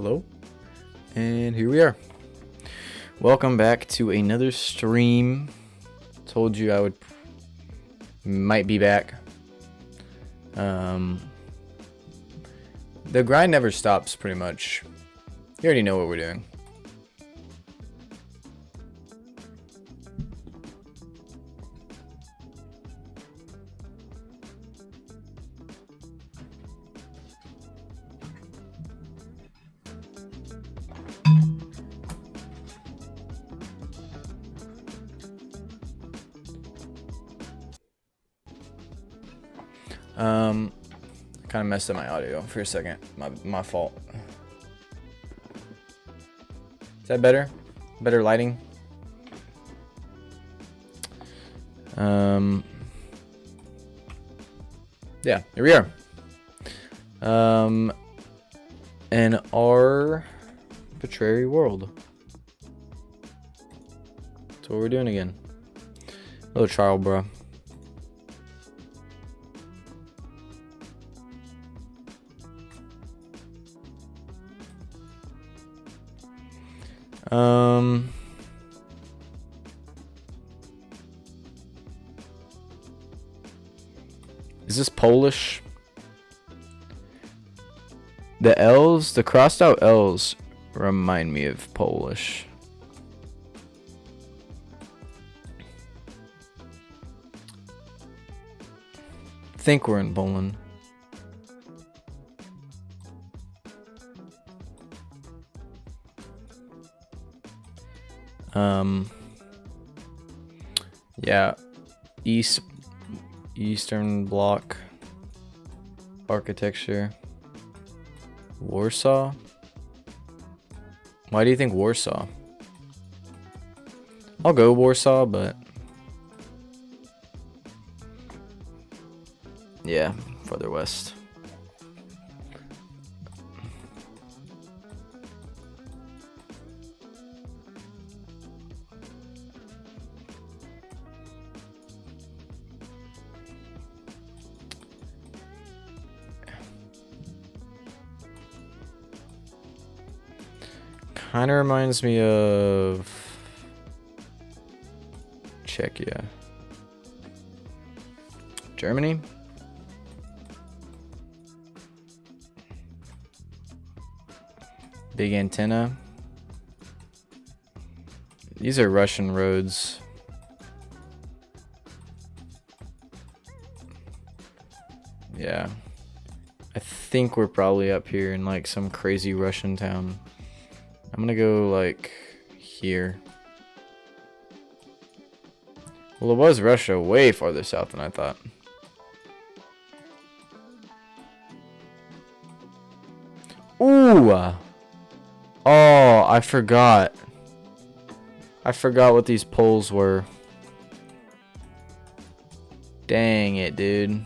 Hello, and here we are. Welcome back to another stream. Told you I might be back. The grind never stops, pretty much. You already know what we're doing. Kind of messed up my audio for a second. My fault. Is that better? Better lighting? Yeah, here we are. In our arbitrary world. That's what we're doing again. Little trial, bro. Is this Polish? The L's, the crossed out L's remind me of Polish. I think we're in Poland. Yeah, Eastern Bloc architecture. Warsaw? Why do you think Warsaw? I'll go Warsaw, but yeah, further west. Kind of reminds me of Czechia. Germany? Big antenna. These are Russian roads. Yeah. I think we're probably up here in like some crazy Russian town. I'm gonna go like here. Well, it was Russia way farther south than I thought. Ooh! Oh, I forgot. I forgot what these poles were. Dang it, dude.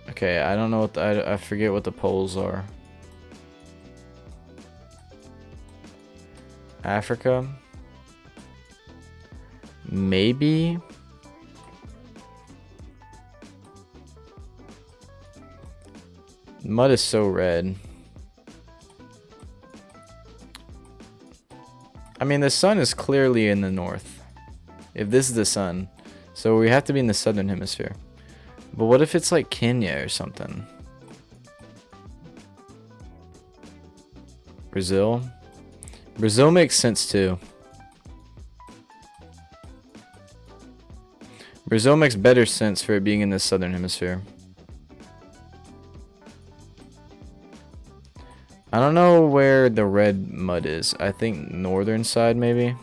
Okay, I don't know what I forget what the poles are. Africa? Maybe? Mud is so red. I mean, the sun is clearly in the north. If this is the sun. So we have to be in the southern hemisphere. But what if it's like Kenya or something? Brazil? Brazil makes sense too. Brazil makes better sense for it being in the southern hemisphere. I don't know where the red mud is. I think northern side maybe.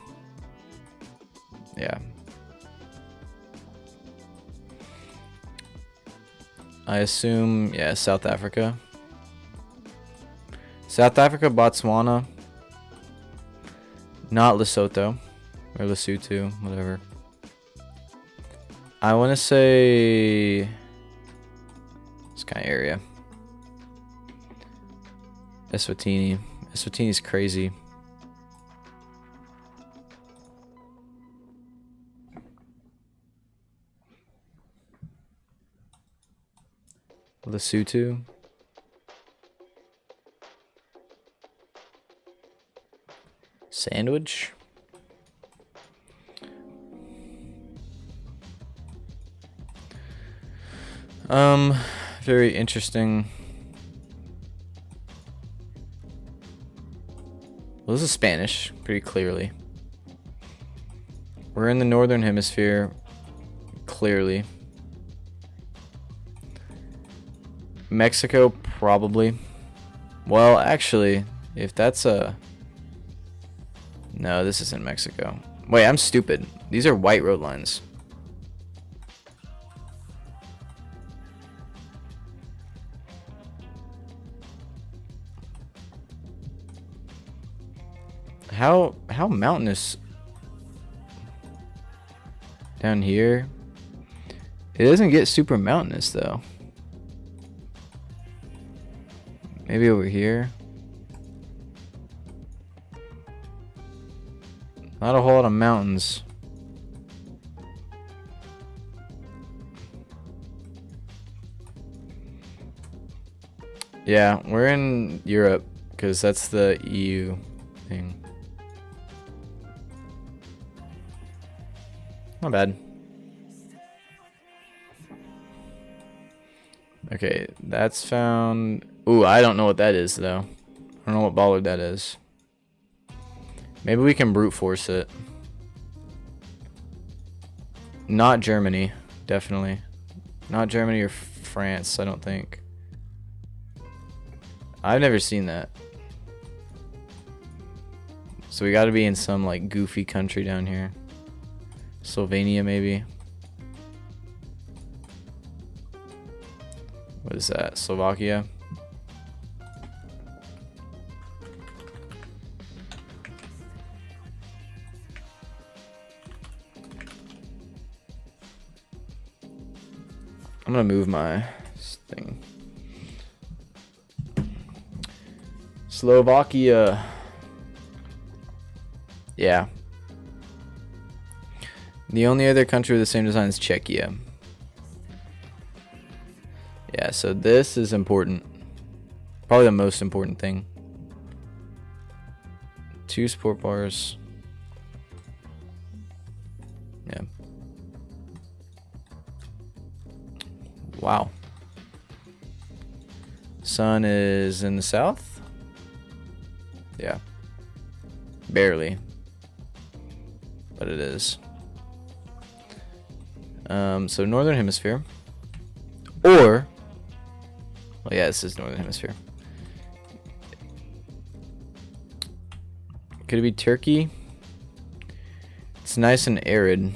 Yeah. I assume, yeah, South Africa. South Africa, Botswana. Not Lesotho. Or Lesotho, whatever. I want to say this kind of area. Eswatini. Eswatini's crazy. Lesotho. Sandwich. Very interesting. Well, this is Spanish, pretty clearly. We're in the northern hemisphere, clearly. Mexico, probably. Well, actually, if that's a... No, this isn't Mexico. Wait, I'm stupid. These are white road lines. How mountainous down here? It doesn't get super mountainous though. Maybe over here. Not a whole lot of mountains. Yeah, we're in Europe because that's the EU thing. Not bad. Okay, that's found. Ooh, I don't know what that is though. I don't know what bollard that is. Maybe we can brute force it. Not Germany, definitely. Not Germany or France, I don't think. I've never seen that. So we gotta be in some like goofy country down here. Slovenia maybe. What is that? Slovakia? I'm gonna move my thing. Slovakia. Yeah. The only other country with the same design is Czechia. Yeah, so this is important. Probably the most important thing. 2 sport bars. Yeah. Wow. Sun is in the south? Yeah. Barely. But it is. So northern hemisphere. Or... Well, yeah, this is northern hemisphere. Could it be Turkey? It's nice and arid.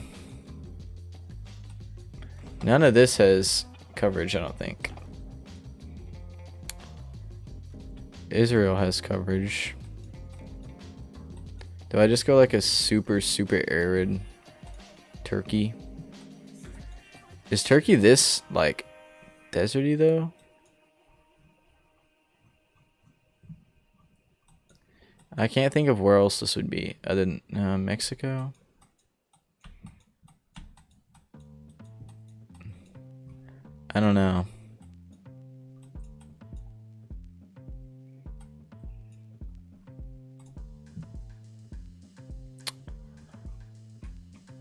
None of this has coverage, I don't think. Israel has coverage. Do I just go like a super arid Turkey? Is Turkey this like deserty though? I can't think of where else this would be other than Mexico. I don't know.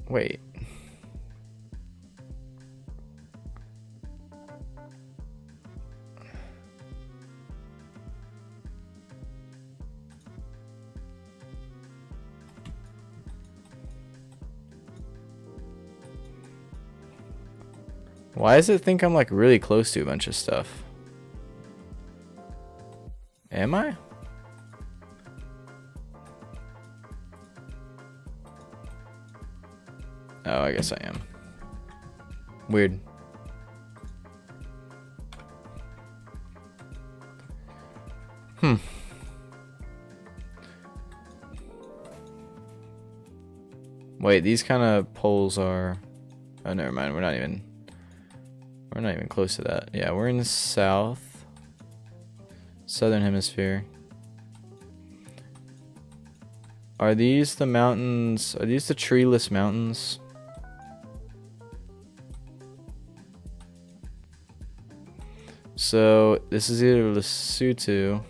Wait. Why does it think I'm like really close to a bunch of stuff? Am I? Oh, I guess I am. Weird. Wait, these kind of poles are... Oh, never mind. We're not even close to that. Yeah, we're in the south. Southern hemisphere. Are these the mountains? Are these the treeless mountains? So this is either Lesotho.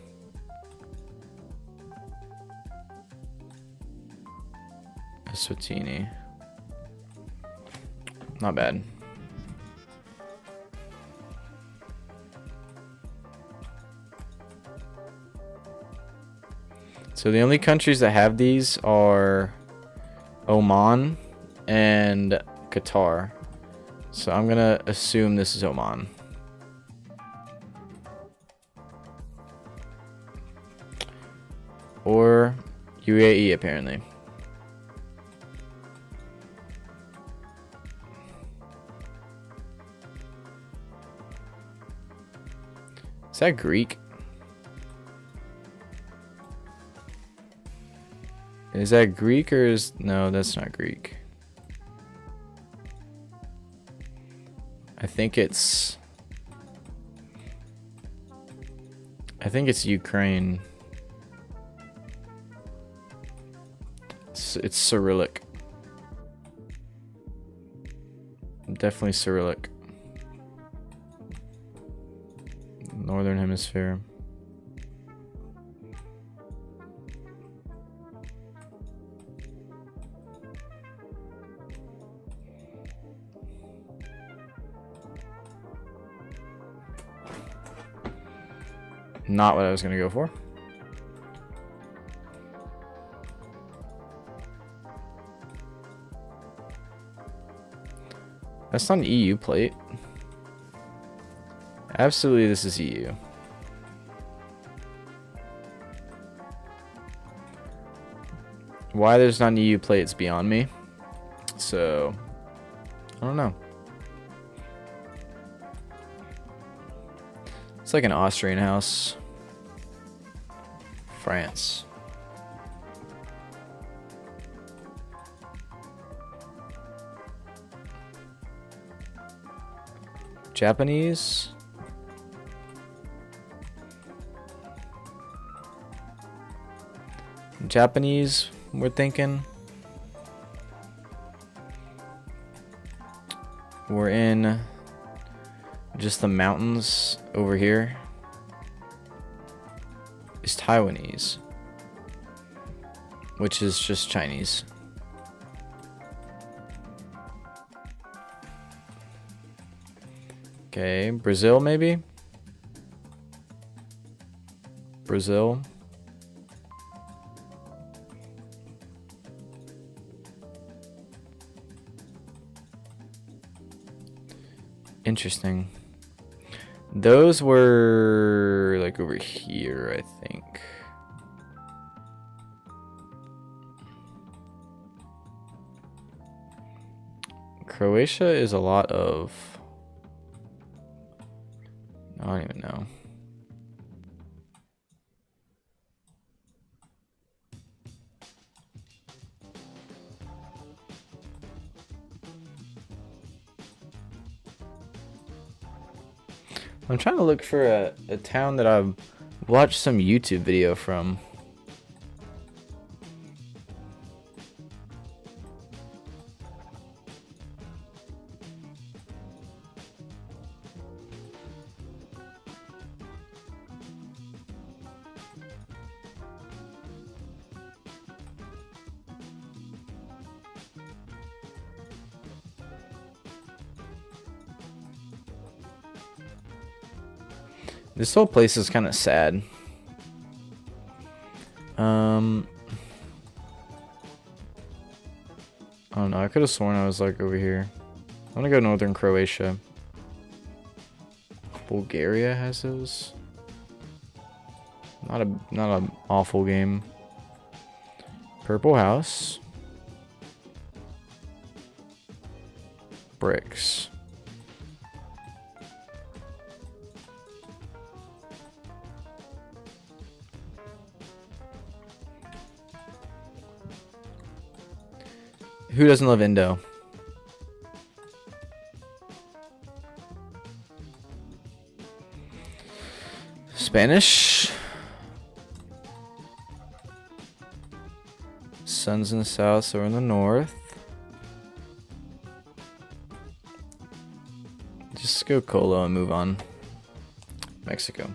Eswatini. Not bad. So the only countries that have these are Oman and Qatar. So I'm gonna assume this is Oman. Or UAE apparently. Is that Greek? Is that Greek or is... No, that's not Greek. I think it's Ukraine. It's Cyrillic. Definitely Cyrillic. Northern Hemisphere. Not what I was gonna go for. That's not an EU plate. Absolutely, this is EU. Why there's not an EU plate is beyond me. So, I don't know. It's like an Austrian house. France. Japanese. Japanese, we're thinking. We're in just the mountains over here. Is Taiwanese, which is just Chinese. Okay, Brazil maybe? Brazil. Interesting. Those were like over here, I think. Croatia is a lot of... I don't even know. I'm trying to look for a town that I've watched some YouTube video from. This whole place is kind of sad. I don't know. I could have sworn I was like over here. I'm gonna go northern Croatia. Bulgaria has those. Not an awful game. Purple house. Bricks. Who doesn't love Indo? Spanish. Sun's in the south, so we're in the north. Just go Colo and move on. Mexico.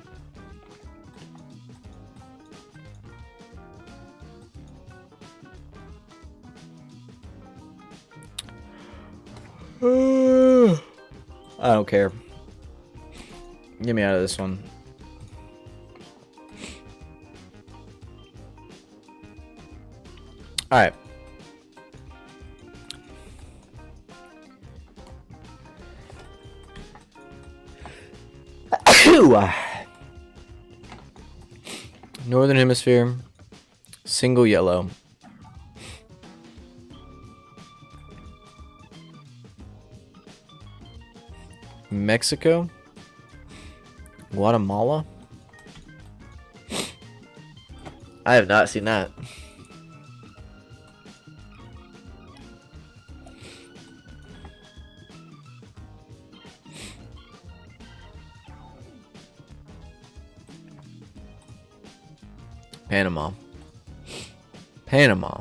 I don't care. Get me out of this one. Alright. Northern Hemisphere. Single yellow. Mexico. Guatemala. I have not seen that. Panama. Panama.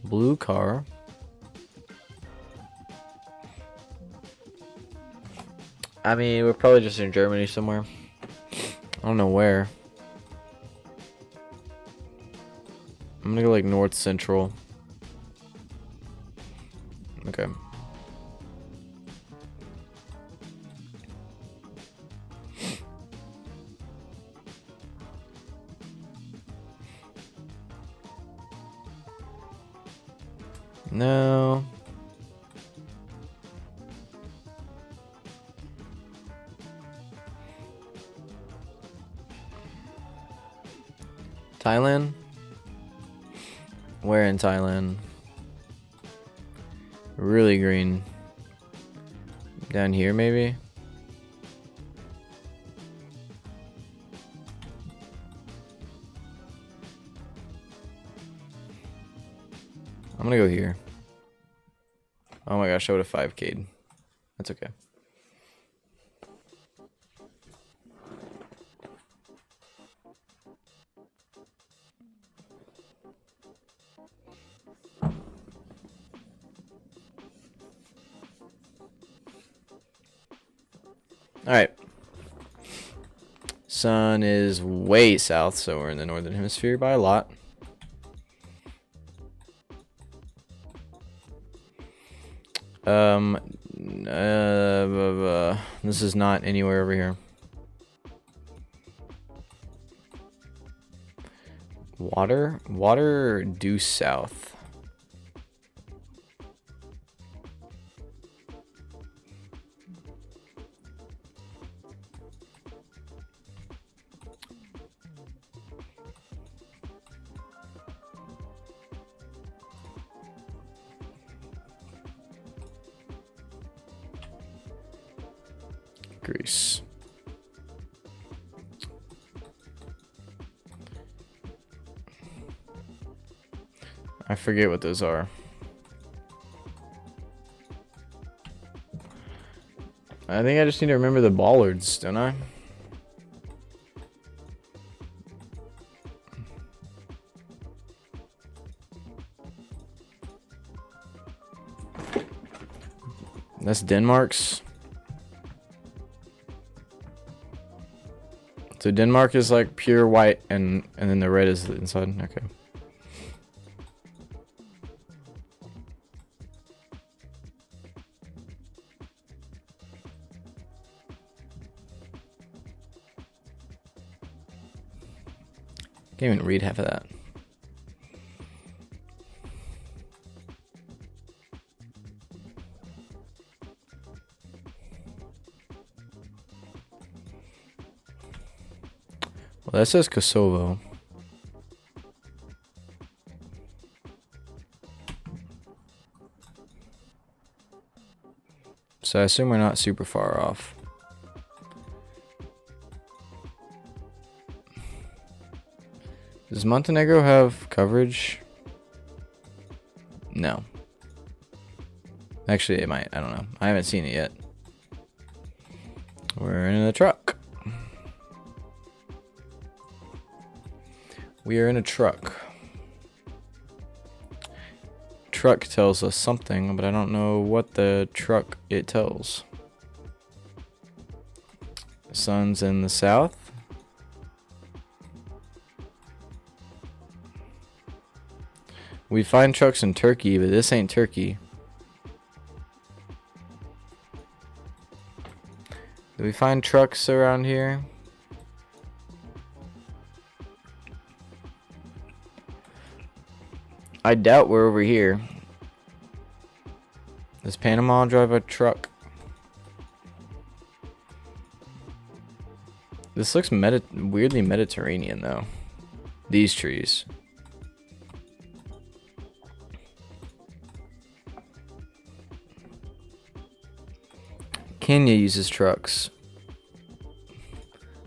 Blue car. I mean, we're probably just in Germany somewhere. I don't know where. I'm gonna go like north central. Okay. No. Thailand? Where in Thailand? Really green. Down here, maybe? I'm gonna go here. Oh my gosh, I would have 5K'd. That's okay. Alright. Sun is way south, so we're in the northern hemisphere by a lot. This is not anywhere over here. Water due south. Greece. I forget what those are. I think I just need to remember the bollards, don't I? That's Denmark's. So Denmark is like pure white and then the red is the inside. Okay. Can't even read half of that. Well, that says Kosovo. So I assume we're not super far off. Does Montenegro have coverage? No. Actually, it might. I don't know. I haven't seen it yet. We're in a truck. We are in a truck. Truck tells us something, but I don't know what the truck it tells. The sun's in the south. We find trucks in Turkey, but this ain't Turkey. Do we find trucks around here? I doubt we're over here. Does Panama drive a truck? This looks weirdly Mediterranean though. These trees. Kenya uses trucks.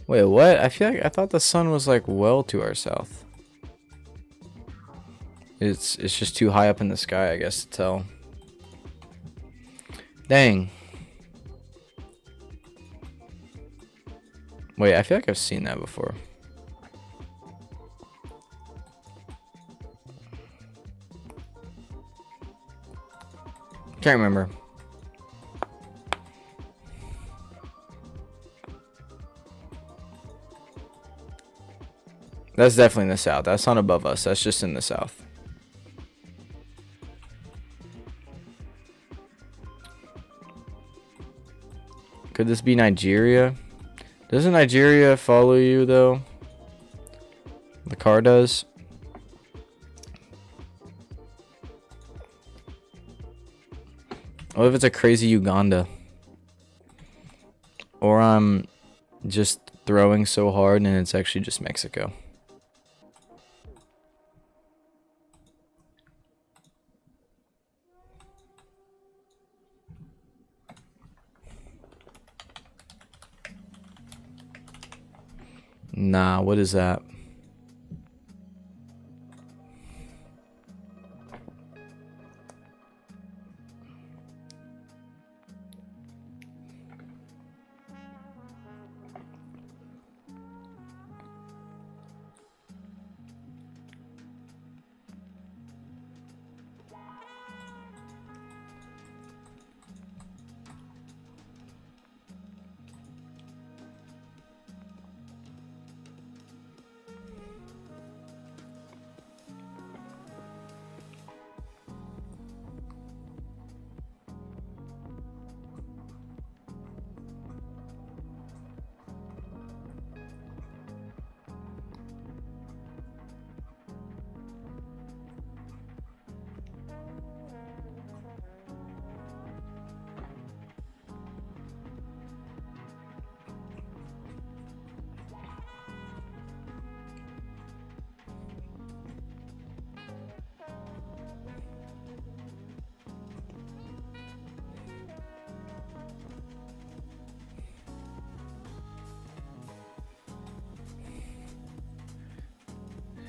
Wait, what? I feel like I thought the sun was like well to our south. It's just too high up in the sky, I guess, to tell. Dang. Wait, I feel like I've seen that before. Can't remember. That's definitely in the south. That's not above us. That's just in the south. Could this be Nigeria? Doesn't Nigeria follow you though? The car does. What if it's a crazy Uganda? Or I'm just throwing so hard and it's actually just Mexico. Nah, what is that?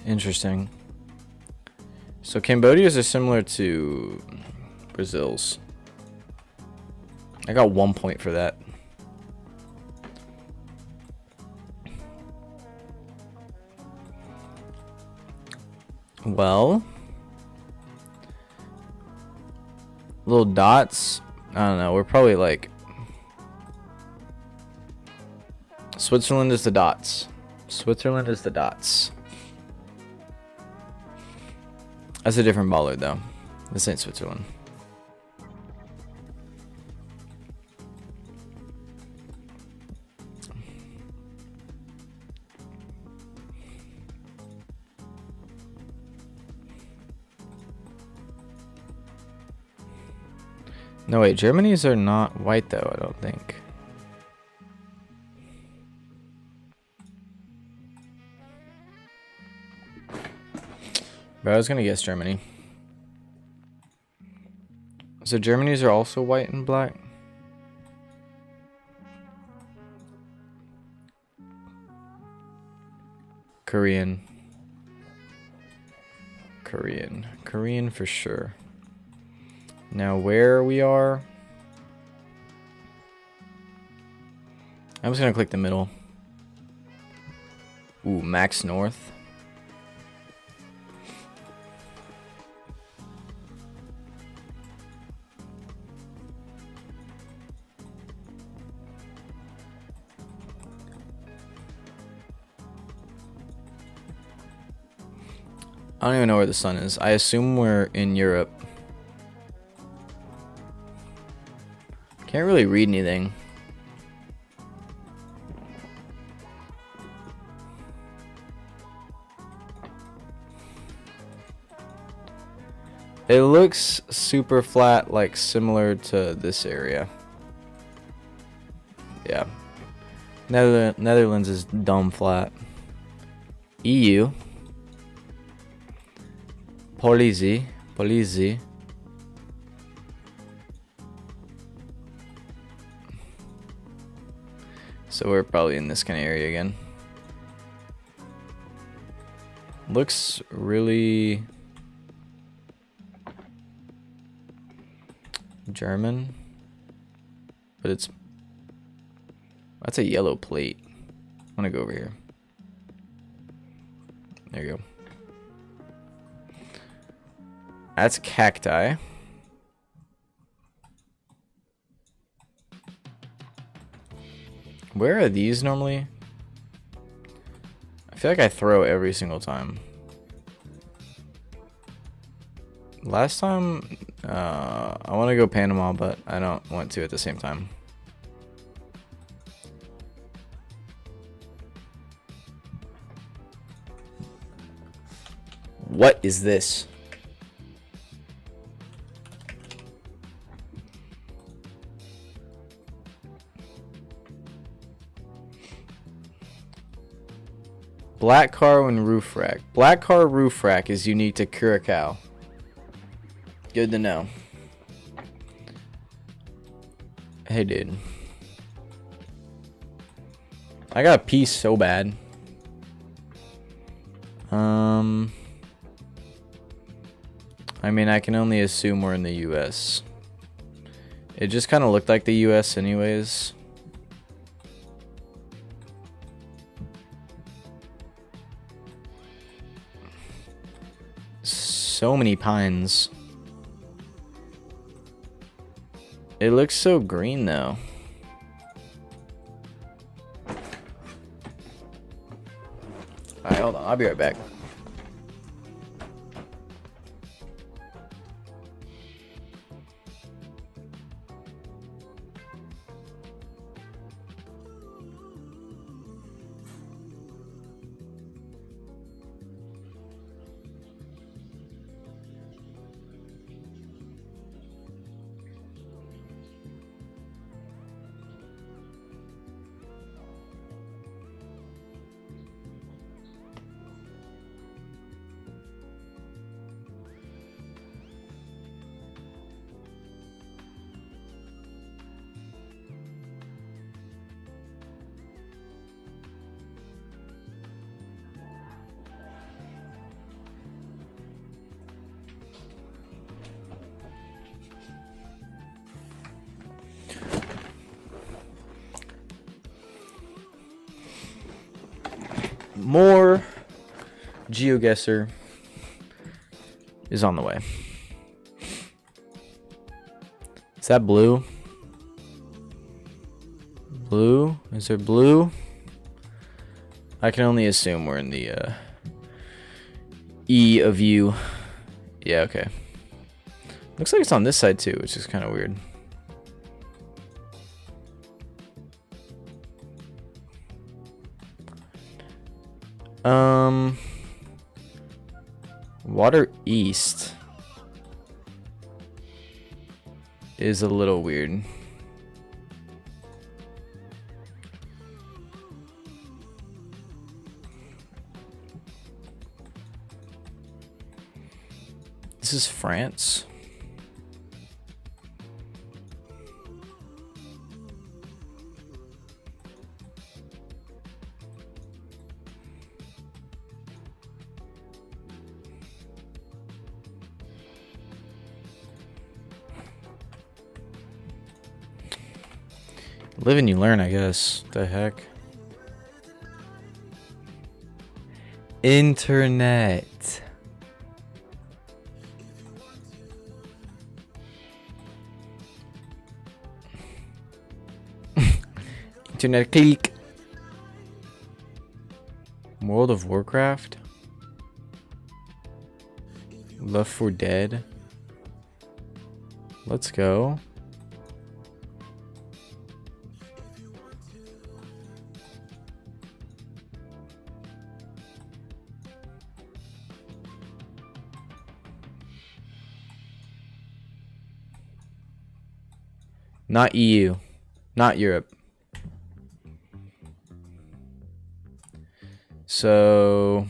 Interesting. So Cambodia's are similar to Brazil's. I got 1 point for that. Well, little dots. I don't know. We're probably like Switzerland is the dots. Switzerland is the dots. That's a different baller though. This ain't Switzerland. No wait, Germany's are not white though, I don't think. But I was gonna guess Germany. So Germany's are also white and black? Korean for sure. Now where we are, I'm just gonna click the middle. Ooh, max north. I don't even know where the sun is. I assume we're in Europe. Can't really read anything. It looks super flat, like similar to this area. Yeah. Netherlands is dumb flat. EU. Polizi. So we're probably in this kind of area again. Looks really German, but that's a yellow plate. I'm gonna go over here. There you go. That's cacti. Where are these normally? I feel like I throw every single time. Last time, I want to go Panama, but I don't want to at the same time. What is this? Black car and roof rack. Black car roof rack is unique to Curacao. Good to know. Hey, dude. I got a piece so bad. I mean, I can only assume we're in the US. It just kind of looked like the US anyways. So many pines. It looks so green though. Alright, hold on. I'll be right back. More Geoguessr is on the way. Is that blue? Blue? Is there blue? I can only assume we're in the E of U. Yeah, okay. Looks like it's on this side too, which is kind of weird. Water east is a little weird. This is France. Live and you learn, I guess. The heck? Internet. Internet click. World of Warcraft. Left 4 Dead. Let's go. Not EU. Not Europe. So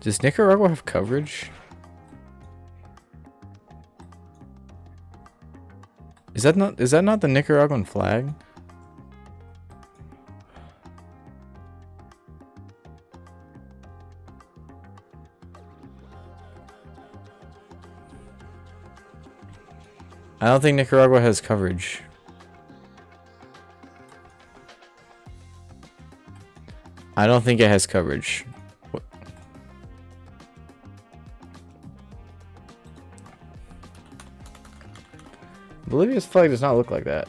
does Nicaragua have coverage? Is that not the Nicaraguan flag? I don't think Nicaragua has coverage. I don't think it has coverage. What? Bolivia's flag does not look like that.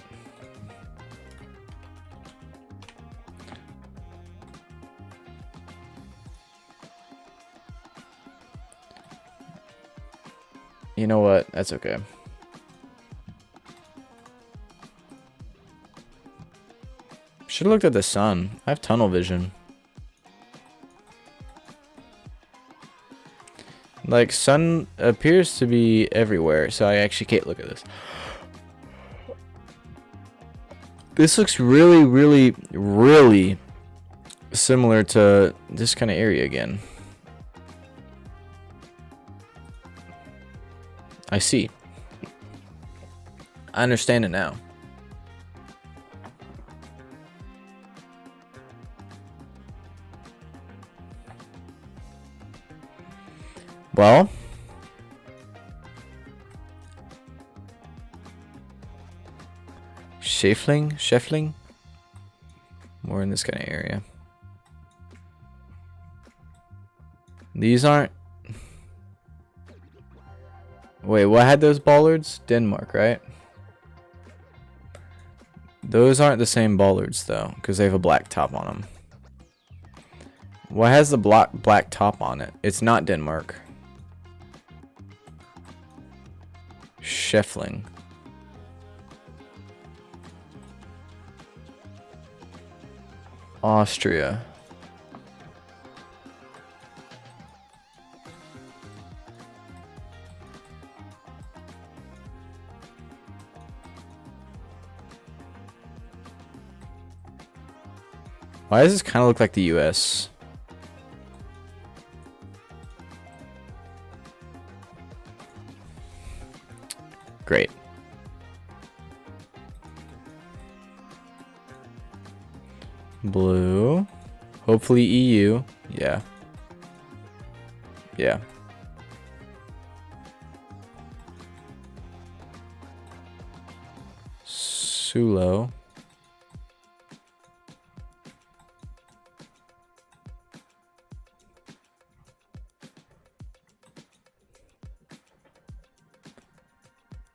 You know what? That's okay. Should have looked at the sun. I have tunnel vision. Like, sun appears to be everywhere, so I actually can't look at this. This looks really, really, really similar to this kind of area again. I see. I understand it now. Well, Scheffling, more in this kind of area. These aren't. Wait, what had those bollards? Denmark, right? Those aren't the same bollards though, because they have a black top on them. What has the black top on it? It's not Denmark. Scheffling. Austria. Why does this kind of look like the US? Great. Blue. Hopefully EU. Yeah. Yeah. Sulo.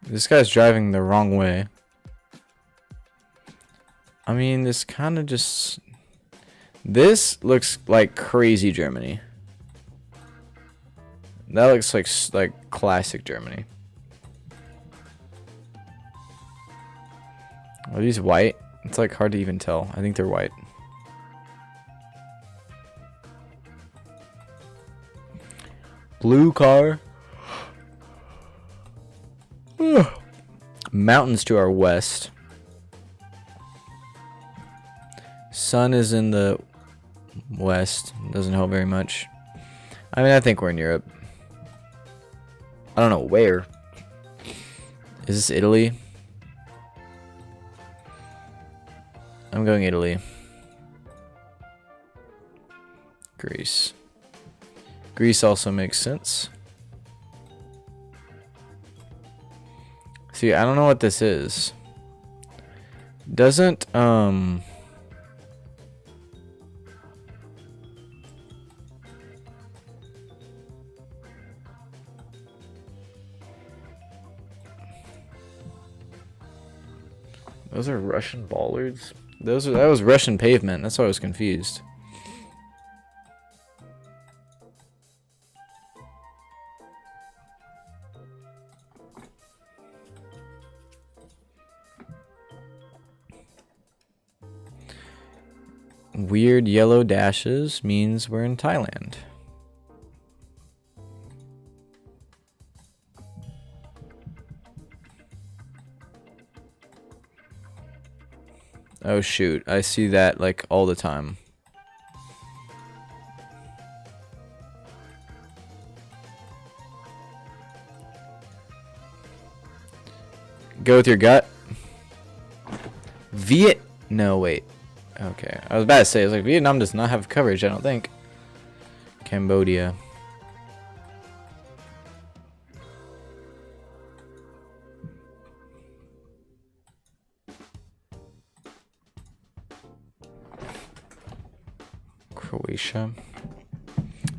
This guy's driving the wrong way. I mean, this kind of just... This looks like crazy Germany. That looks like classic Germany. Are these white? It's like hard to even tell. I think they're white. Blue car. Mountains to our west. Sun is in the west. Doesn't help very much. I mean, I think we're in Europe. I don't know where. Is this Italy? I'm going Italy. Greece. Greece also makes sense. See, I don't know what this is. Doesn't, those are Russian bollards? That was Russian pavement. That's why I was confused. Weird yellow dashes means we're in Thailand. Oh shoot, I see that like all the time. Go with your gut. No, wait. Okay, I was about to say, I was like, Vietnam does not have coverage, I don't think. Cambodia. Croatia.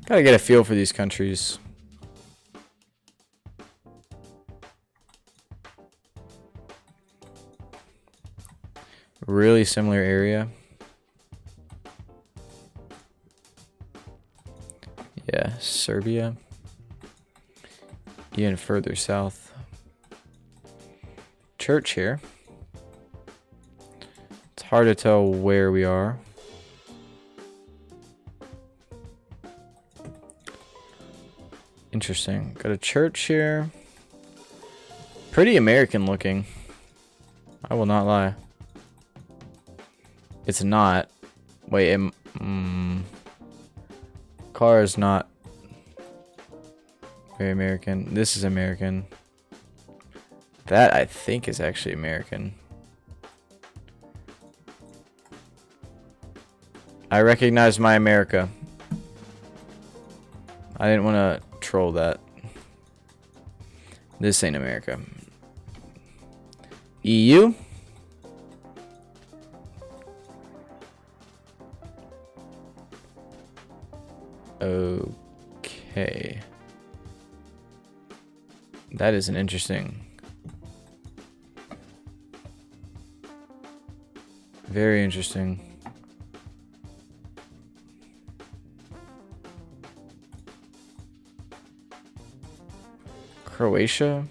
Gotta get a feel for these countries. Really similar area. Yeah, Serbia. Even further south. Church here. It's hard to tell where we are. Interesting. Got a church here. Pretty American looking. I will not lie. It's not. Wait, car is not very American. This is American. That I think is actually American. I recognize my America. I didn't want to troll that. This ain't America. EU? Okay. That is an interesting. Very interesting. Croatia?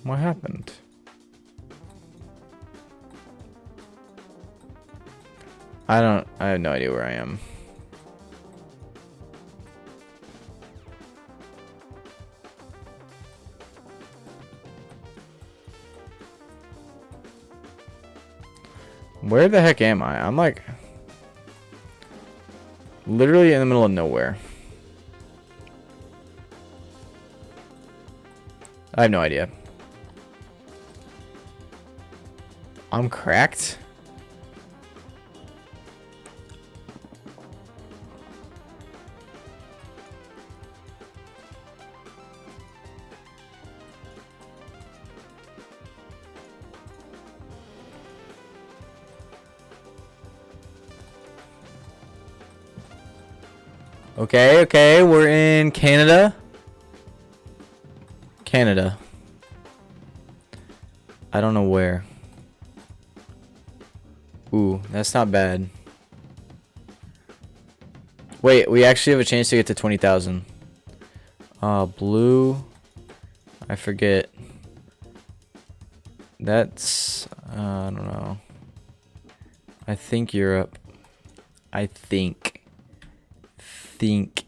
What happened? I have no idea where I am. Where the heck am I? I'm like literally in the middle of nowhere. I have no idea. I'm cracked. Okay, we're in Canada. Canada. I don't know where. Ooh, that's not bad. Wait, we actually have a chance to get to 20,000. Blue. I forget. That's, I don't know. I think Europe. I think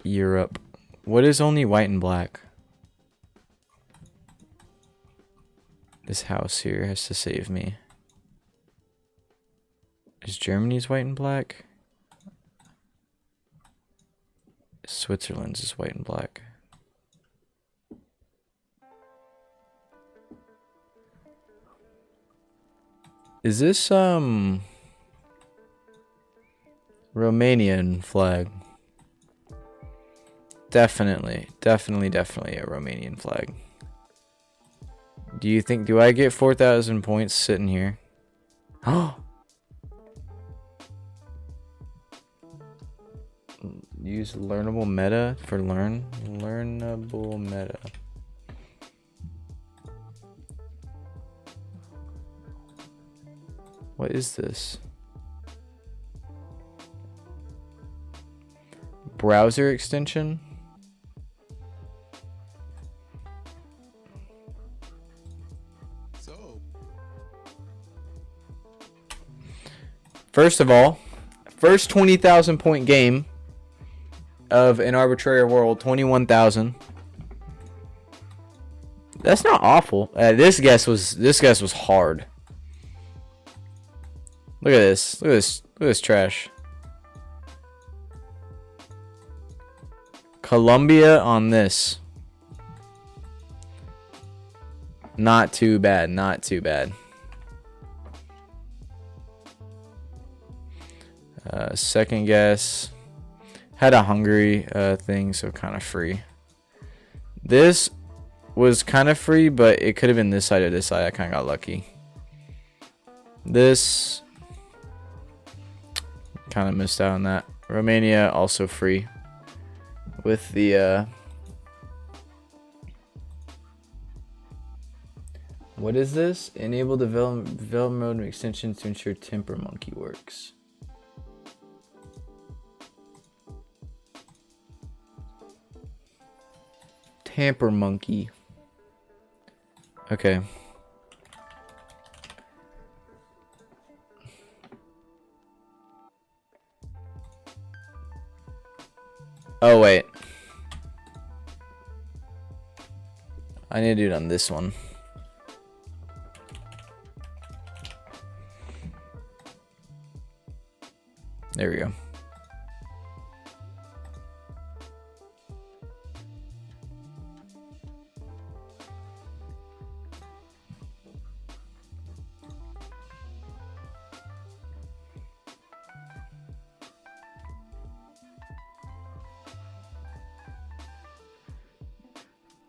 Europe. What is only white and black? This house here has to save me. Is Germany's white and black? Switzerland's is white and black. Is this Romanian flag? Definitely a Romanian flag. Do I get 4,000 points sitting here? Oh. Use learnable meta for learnable meta. What is this? Browser extension? First of all, first 20,000 point game of an arbitrary world, 21,000. That's not awful. This guess was hard. Look at this. Look at this trash. Colombia on this. Not too bad. Not too bad. Second guess. Had a Hungary thing, so kind of free. This was kind of free, but it could have been this side or this side. I kind of got lucky. This kind of missed out on that. Romania also free with the what is this? Enable development mode extensions to ensure Temper Monkey works. Tamper Monkey. Okay. Oh, wait. I need to do it on this one. There we go.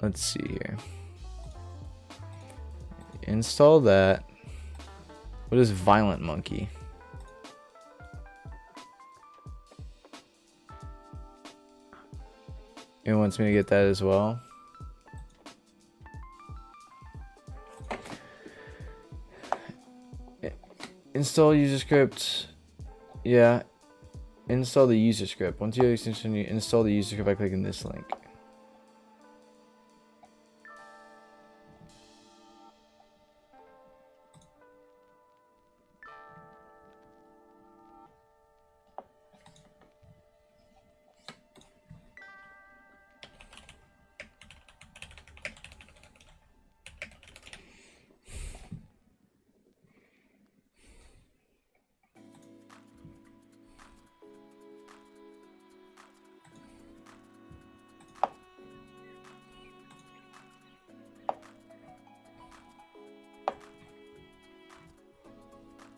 Let's see here. Install that. What is Violent Monkey? It wants me to get that as well. Install user script. Yeah. Install the user script. Once you have extension, you install the user script by clicking this link.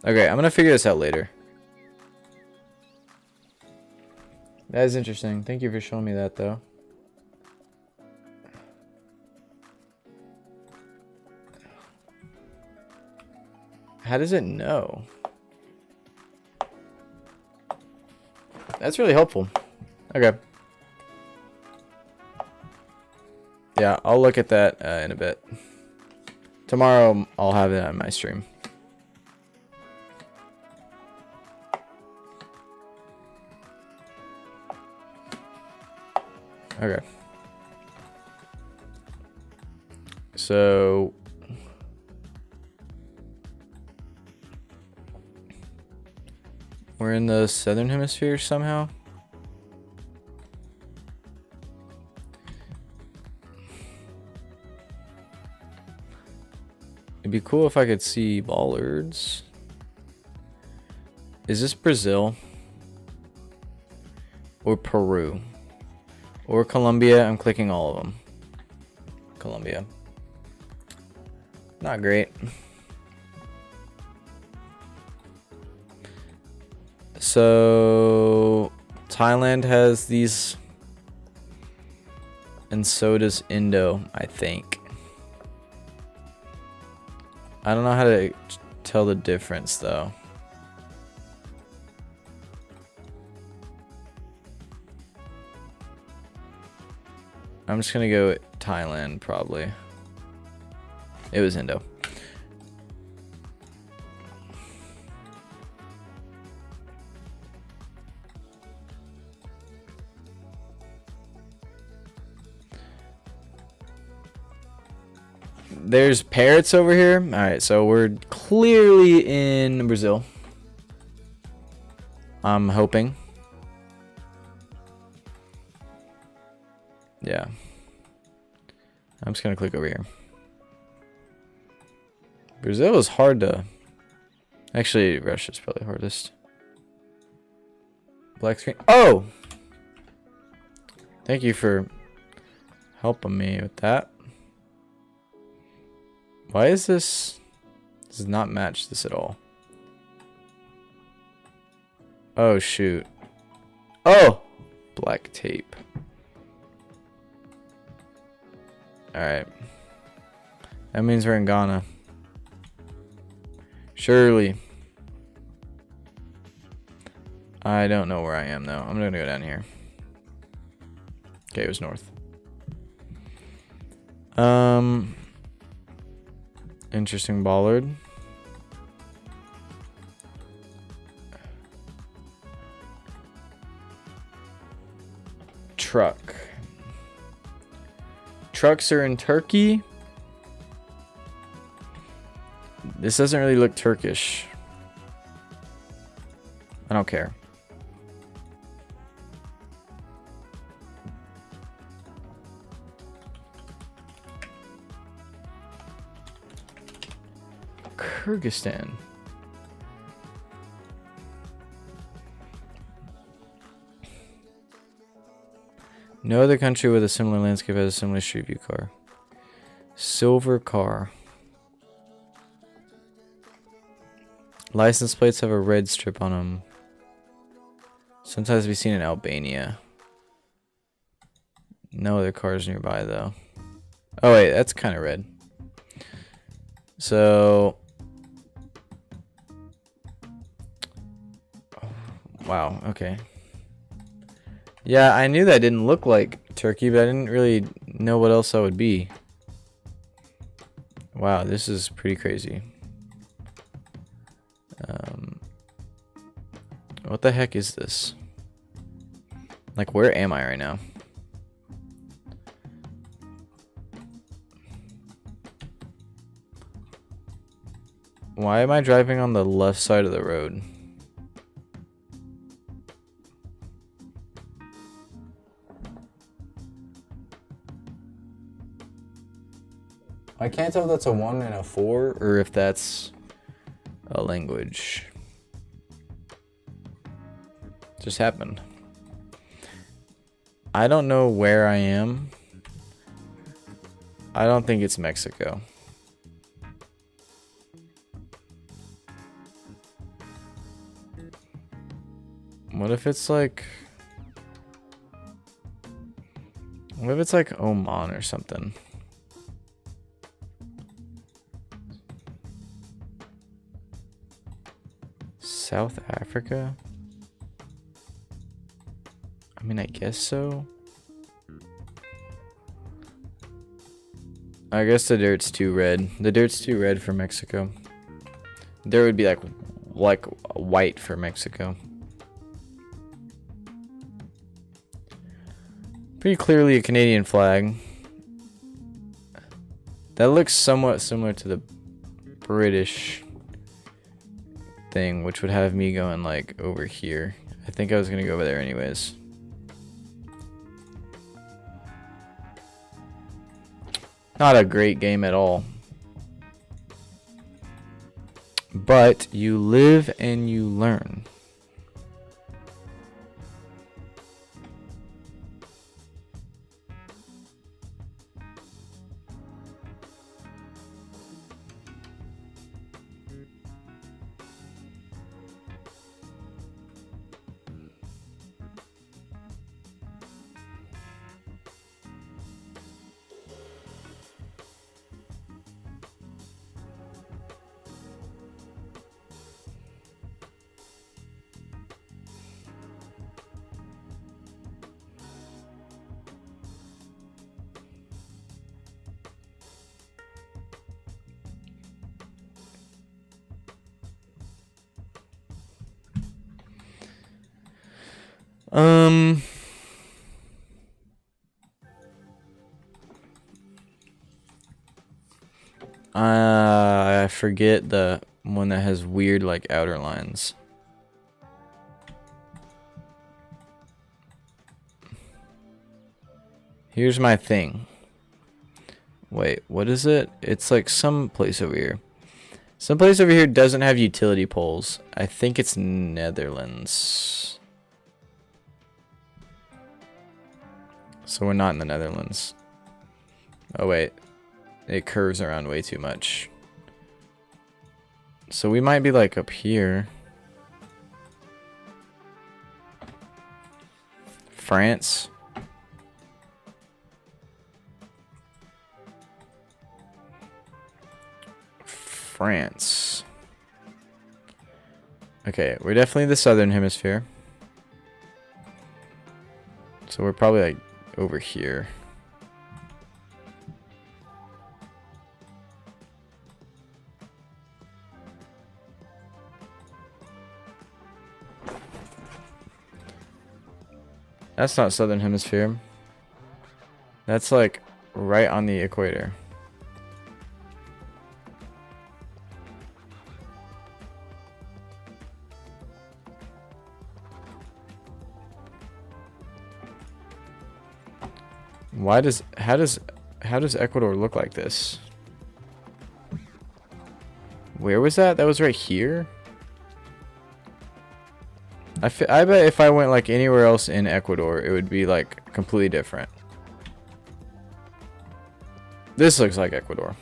Okay, I'm gonna figure this out later. That is interesting. Thank you for showing me that, though. How does it know? That's really helpful. Okay. Yeah, I'll look at that in a bit. Tomorrow, I'll have it on my stream. Okay. So we're in the southern hemisphere somehow. It'd be cool if I could see bollards. Is this Brazil? Or Peru? Or Colombia? I'm clicking all of them. Colombia. Not great. So Thailand has these, and so does Indo, I think. I don't know how to tell the difference though. I'm just gonna go Thailand probably. It was Indo. There's parrots over here. All right, so we're clearly in Brazil. I'm hoping. Yeah. I'm just gonna click over here. Brazil is hard to... Actually, Russia's probably hardest. Black screen. Oh! Thank you for helping me with that. Why is this... This does not match this at all. Oh, shoot. Oh! Black tape. Alright. That means we're in Ghana. Surely. I don't know where I am, though. I'm gonna go down here. Okay, it was north. Interesting bollard. Truck. Trucks are in Turkey. This doesn't really look Turkish. I don't care. Kyrgyzstan. No other country with a similar landscape has a similar street view car. Silver car. License plates have a red strip on them. Sometimes we seen in Albania. No other cars nearby though. Oh wait, that's kind of red. So, wow, okay. Yeah, I knew that didn't look like Turkey, but I didn't really know what else that would be. Wow, this is pretty crazy. What the heck is this? Like, where am I right now? Why am I driving on the left side of the road? I can't tell if that's a 1 and a 4 or if that's a language. Just happened. I don't know where I am. I don't think it's Mexico. What if it's like... What if it's like Oman or something? South Africa? I mean, I guess so. I guess the dirt's too red. The dirt's too red for Mexico. There would be like white for Mexico. Pretty clearly a Canadian flag. That looks somewhat similar to the British thing, which would have me going like over here. I think I was gonna go over there anyways. Not a great game at all. But you live and you learn. Um. I forget the one that has weird like outer lines. Here's my thing. Wait, what is it? It's like some place over here. Some place over here doesn't have utility poles. I think it's Netherlands. So we're not in the Netherlands. Oh wait. It curves around way too much. So we might be like up here. France. France. Okay, we're definitely the southern hemisphere. So we're probably like over here. That's not southern hemisphere. That's like right on the equator. How does Ecuador look like this? Where was that? That was right here? I bet if I went like anywhere else in Ecuador, it would be like completely different. This looks like Ecuador.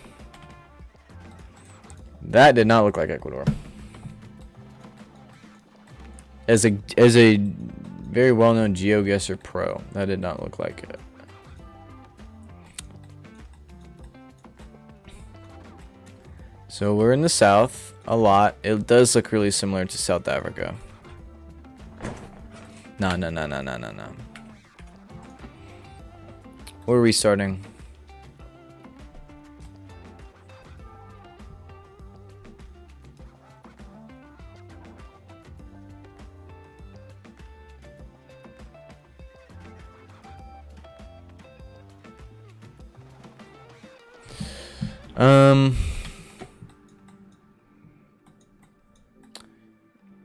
That did not look like Ecuador. As a very well-known Geoguessr pro, that did not look like it. So we're in the south a lot. It does look really similar to South Africa. No. We're restarting.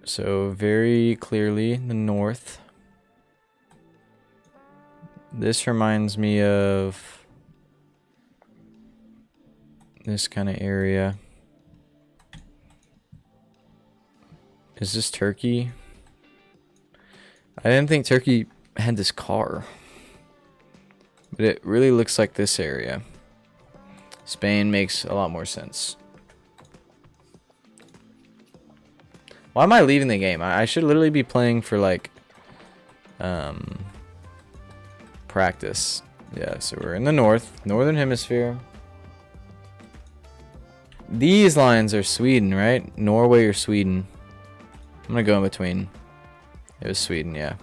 So very clearly the north. This reminds me of this kind of area. Is this Turkey? I didn't think Turkey had this car. But it really looks like this area. Spain makes a lot more sense. Why am I leaving the game? I should literally be playing for like practice. Yeah, so we're in the northern hemisphere. These lines are Sweden, right? Norway or Sweden. I'm gonna go in between. It was Sweden, yeah.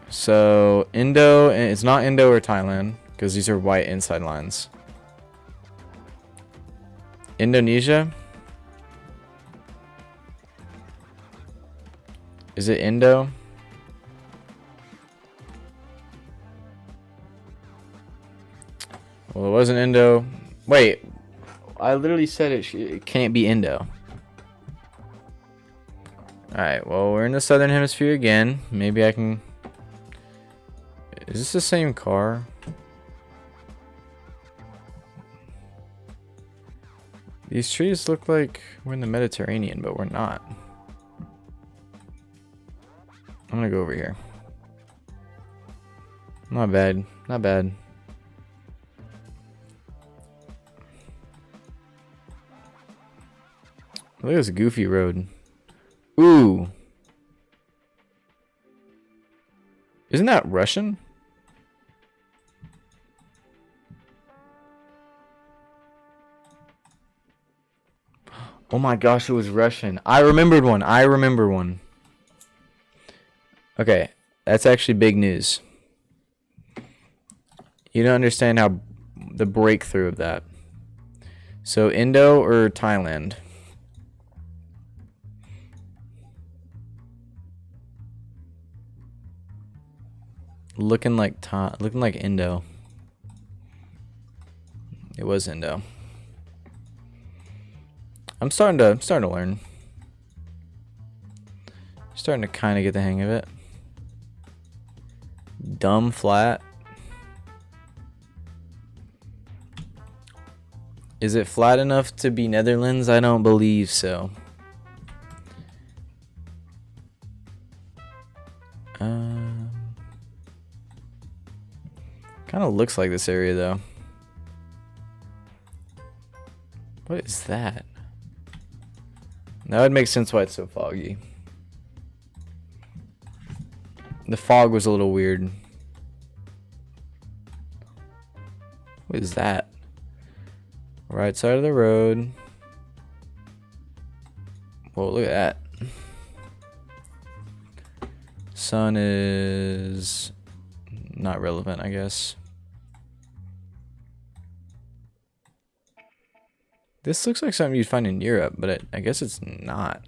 So Indo, it's not Indo or Thailand because these are white inside lines. Indonesia? Is it Indo? Well, it wasn't Indo. Wait, I literally said it can't be Indo. Alright, well, we're in the southern hemisphere again. Maybe I can... Is this the same car? These trees look like we're in the Mediterranean, but we're not. I'm gonna go over here. Not bad. Not bad. Look at this goofy road. Ooh. Isn't that Russian? Oh my gosh, it was Russian. I remembered one. I remember one. Okay, that's actually big news. You don't understand how the breakthrough of that. So Indo or Thailand? Looking like Indo. It was Indo. I'm starting to learn. Starting to kind of get the hang of it. Dumb flat. Is it flat enough to be Netherlands? I don't believe so. Kind of looks like this area though. What is that? That would make sense why it's so foggy. The fog was a little weird. What is that? Right side of the road. Whoa, look at that. Sun is not relevant, I guess. This looks like something you'd find in Europe, but I guess it's not.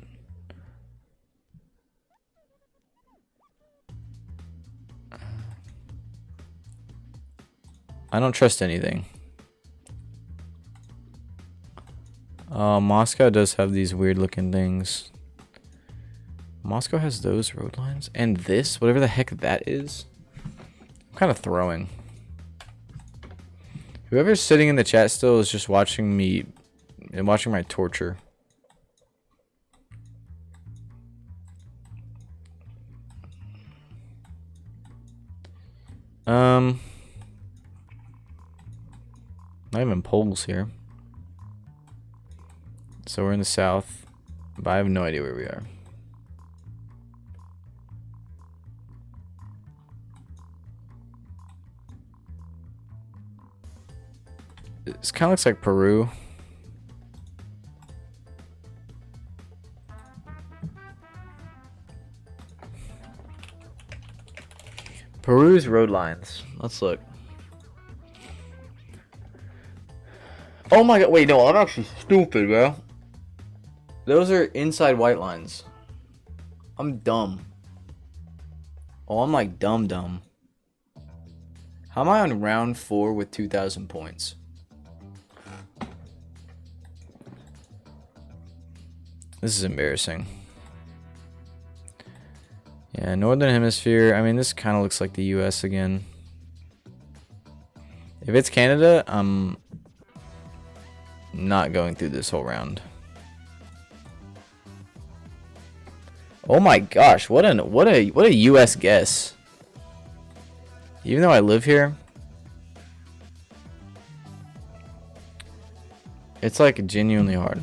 I don't trust anything. Moscow does have these weird looking things. Moscow has those road lines. And this, whatever the heck that is. I'm kind of throwing. Whoever's sitting in the chat still is just watching me and watching my torture. Not even poles here. So we're in the south, but I have no idea where we are. This kind of looks like Peru. Peru's road lines. Let's look. Oh my god, wait, no, I'm actually stupid, bro. Those are inside white lines. I'm dumb. Oh, I'm like dumb. How am I on round 4 with 2,000 points? This is embarrassing. Yeah, Northern Hemisphere. I mean, this kind of looks like the US again. If it's Canada, I'm not going through this whole round. Oh my gosh, what a US guess. Even though I live here, it's like genuinely hard.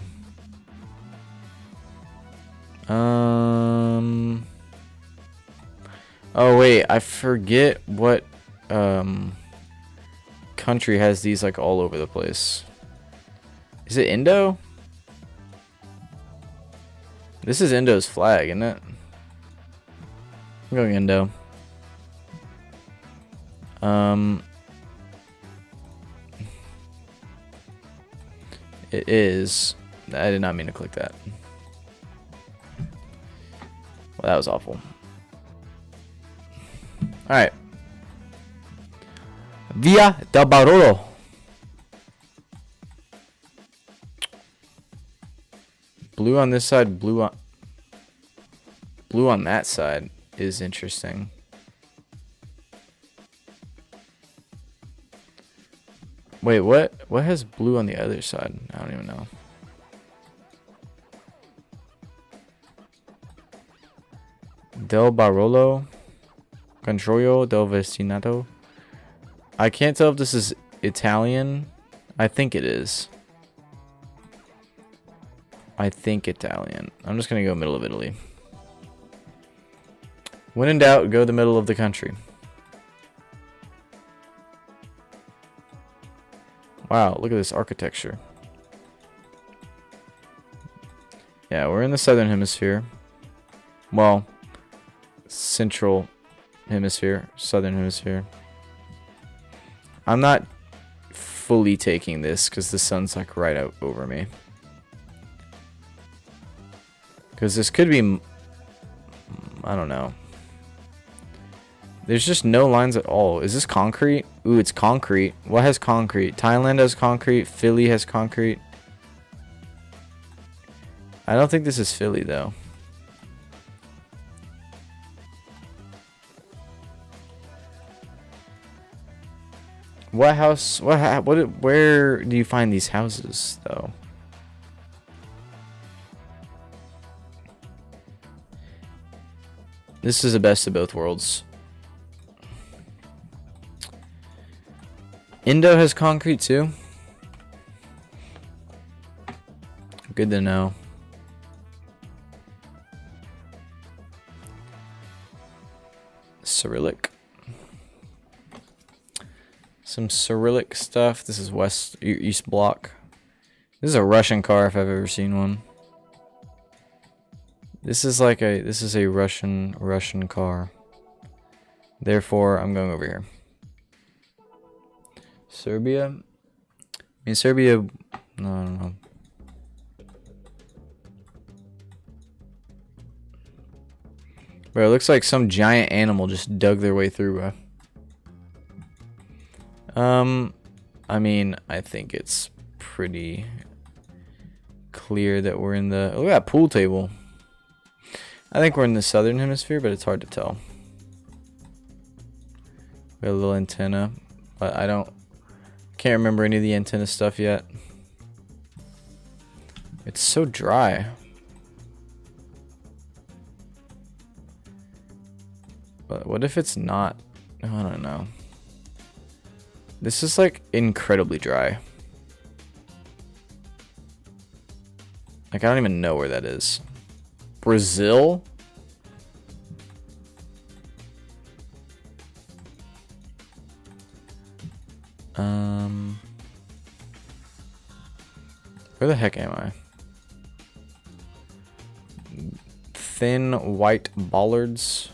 Oh wait, I forget what country has these like all over the place. Is it Indo? This is Indo's flag, isn't it? I'm going Indo. It is. I did not mean to click that. Well, that was awful. Alright. Via del Barolo. Blue on this side, blue on that side is interesting. Wait, what has blue on the other side? I don't even know. Del Barolo, Controllo del Vicinato. I can't tell if this is Italian. I think it is. I think Italian. I'm just gonna go middle of Italy. When in doubt, go the middle of the country. Wow, look at this architecture. Yeah, we're in the southern hemisphere. Well, central hemisphere, southern hemisphere. I'm not fully taking this because the sun's like right out over me. Because this could be, I don't know. There's just no lines at all. Is this concrete? Ooh, it's concrete. What has concrete? Thailand has concrete. Philly has concrete. I don't think this is Philly though. What house? Where do you find these houses though? This is the best of both worlds. Indo has concrete too. Good to know. Cyrillic. Some Cyrillic stuff. This is East Block. This is a Russian car if I've ever seen one. This is a Russian car. Therefore, I'm going over here. Serbia? I mean, Serbia... No, I don't know. Bro, it looks like some giant animal just dug their way through, bro. I mean, I think it's pretty clear that we're in the... Look at that pool table. I think we're in the southern hemisphere, but it's hard to tell. We have a little antenna, but can't remember any of the antenna stuff yet. It's so dry. But what if it's not? I don't know. This is like incredibly dry. Like I don't even know where that is. Brazil? Where the heck am I? Thin white bollards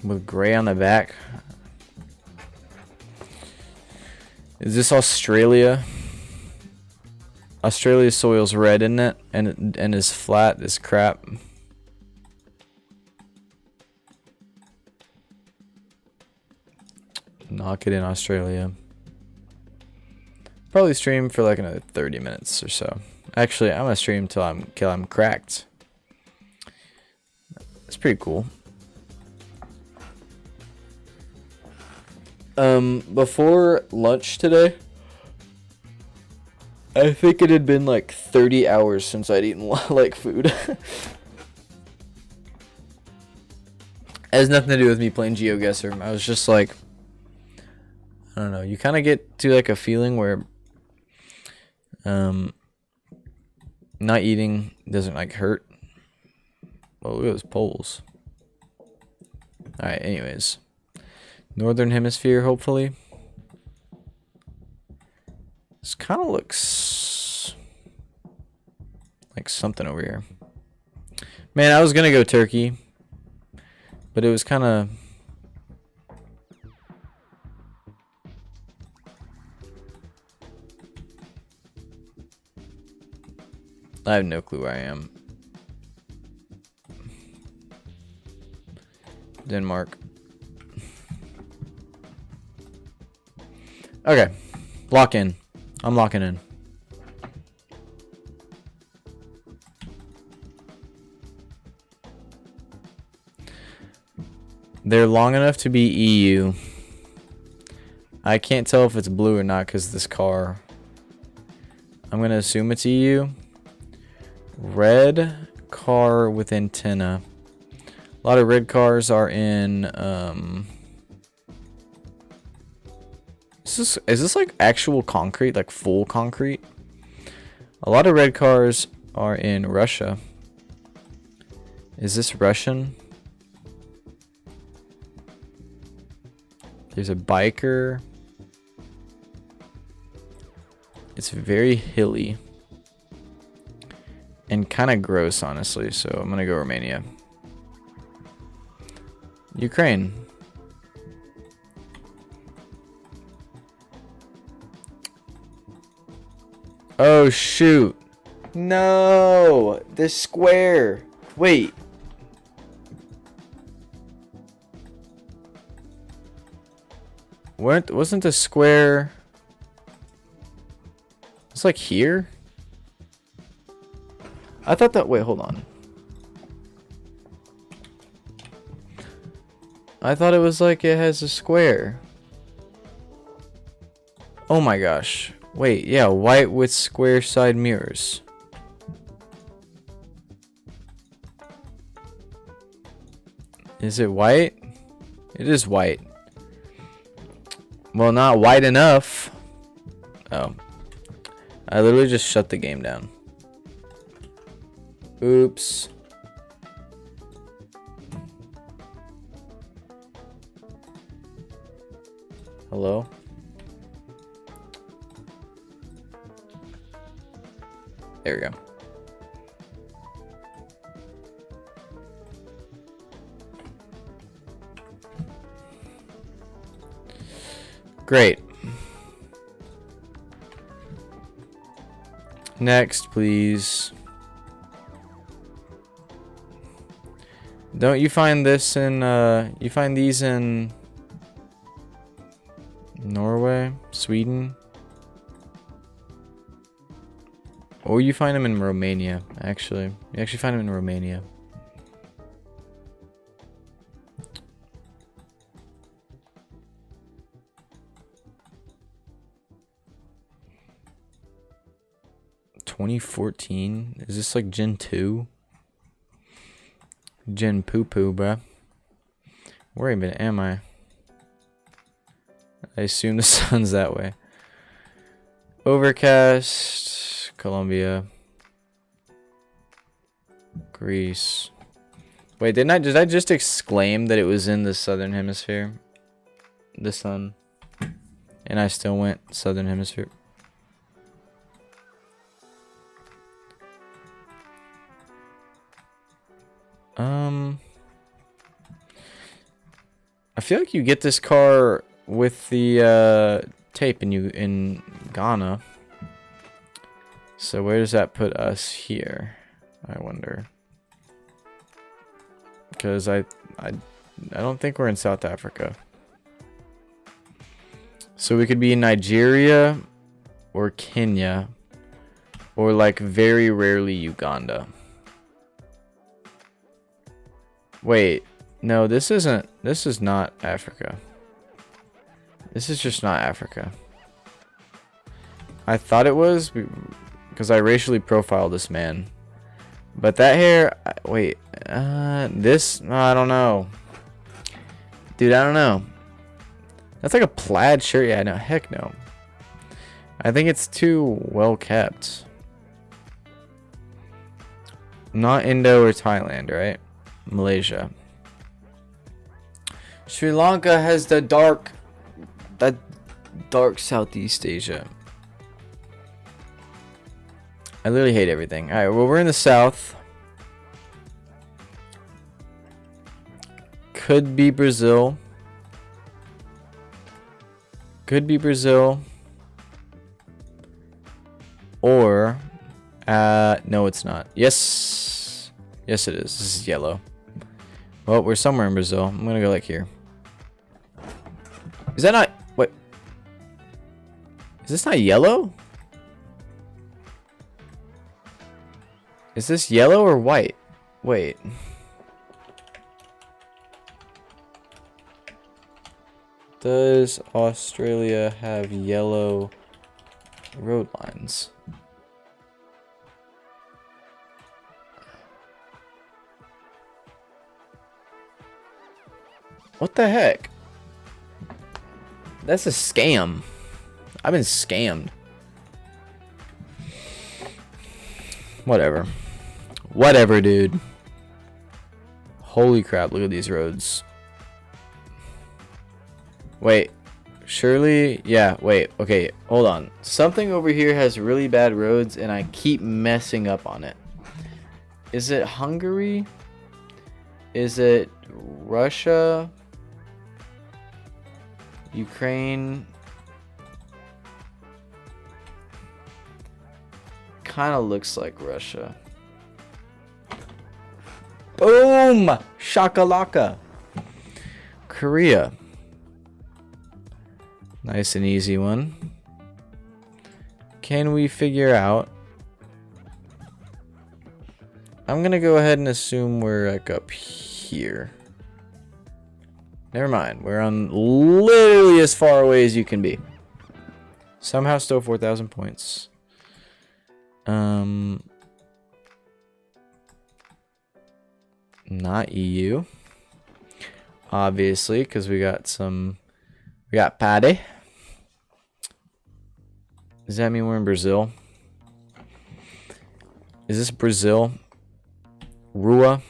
with gray on the back. Is this Australia? Australia's soil's red, isn't it? And is flat as crap. Knock it in, Australia. Probably stream for like another 30 minutes or so. Actually, I'm gonna stream till I'm cracked. It's pretty cool. Before lunch today, I think it had been like 30 hours since I'd eaten like food. It has nothing to do with me playing Geoguessr. I was just like, I don't know. You kind of get to like a feeling where not eating doesn't like hurt. Well, look at those poles. Alright, anyways. Northern hemisphere, hopefully. This kind of looks like something over here. Man, I was going to go Turkey, but it was kind of... I have no clue where I am. Denmark. Okay. Lock in. I'm locking in. They're long enough to be EU. I can't tell if it's blue or not because of this car. I'm going to assume it's EU. Red car with antenna. A lot of red cars are in is this like actual concrete, like full concrete? A lot of red cars are in Russia. Is this Russian? There's a biker. It's very hilly. And kind of gross, honestly, so I'm gonna go Romania. Ukraine. Oh, shoot. No, this square. Wait. Wasn't the square... It's like here? I thought that... Wait, hold on. I thought it was like it has a square. Oh my gosh. Wait, yeah, white with square side mirrors. Is it white? It is white. Well, not white enough. Oh. I literally just shut the game down. Oops. Hello? There we go. Great. Next, please. Don't you find this in, you find these in Norway, Sweden? Or you find them in Romania, actually. You actually find them in Romania. $2014? Is this like Gen 2? Gen poo poo, bruh. Where even am I? I assume the sun's that way. Overcast. Colombia. Greece. Wait, did I just exclaim that it was in the southern hemisphere? The sun. And I still went southern hemisphere. I feel like you get this car with the tape in Ghana. So where does that put us here? I wonder. Because I don't think we're in South Africa. So we could be in Nigeria or Kenya or like very rarely Uganda. Wait, no, this is not Africa. This is just not Africa. I thought it was because I racially profiled this man. But that hair, wait, this, I don't know. Dude, I don't know. That's like a plaid shirt. Yeah, no, heck no. I think it's too well kept. Not Indo or Thailand, right? Malaysia. Sri Lanka has that dark Southeast Asia. I literally hate everything. Alright, well, we're in the south. Could be Brazil. Could be Brazil. Or, no, it's not. Yes. Yes, it is. This is yellow. Well, we're somewhere in Brazil. I'm gonna go like here. Is that not... What? Is this not yellow? Is this yellow or white? Wait. Does Australia have yellow road lines? What the heck? That's a scam. I've been scammed. Whatever. Whatever, dude. Holy crap, look at these roads. Wait. Surely, yeah, wait. Okay, hold on. Something over here has really bad roads and I keep messing up on it. Is it Hungary? Is it Russia? Ukraine? kind of looks like Russia. Boom! Shakalaka. Korea. Nice and easy one. Can we figure out? I'm gonna go ahead and assume we're like up here. Never mind. We're on literally as far away as you can be. Somehow still 4,000 points. Not EU. Obviously, because we got Paddy. Does that mean we're in Brazil? Is this Brazil? Rua?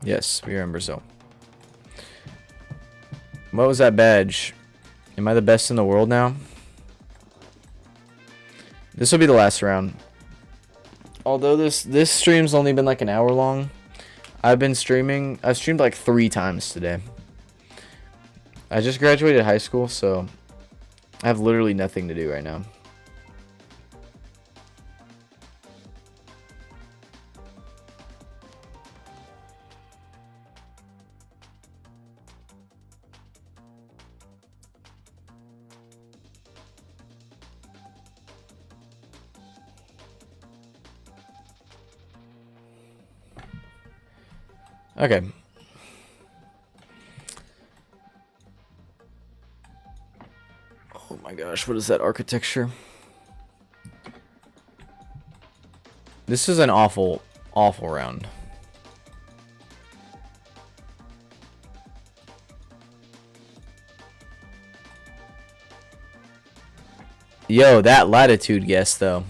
Yes, we are in Brazil. What was that badge? Am I the best in the world now? This will be the last round. Although this stream's only been like an hour long, I've streamed like 3 times today. I just graduated high school, so I have literally nothing to do right now. Okay. Oh my gosh, what is that architecture? This is an awful round. Yo, that latitude guess though.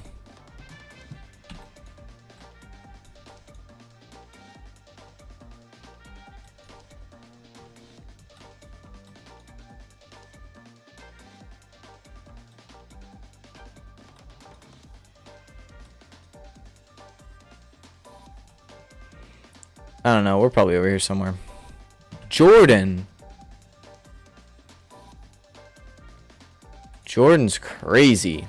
I don't know. We're probably over here somewhere. Jordan. Jordan's crazy.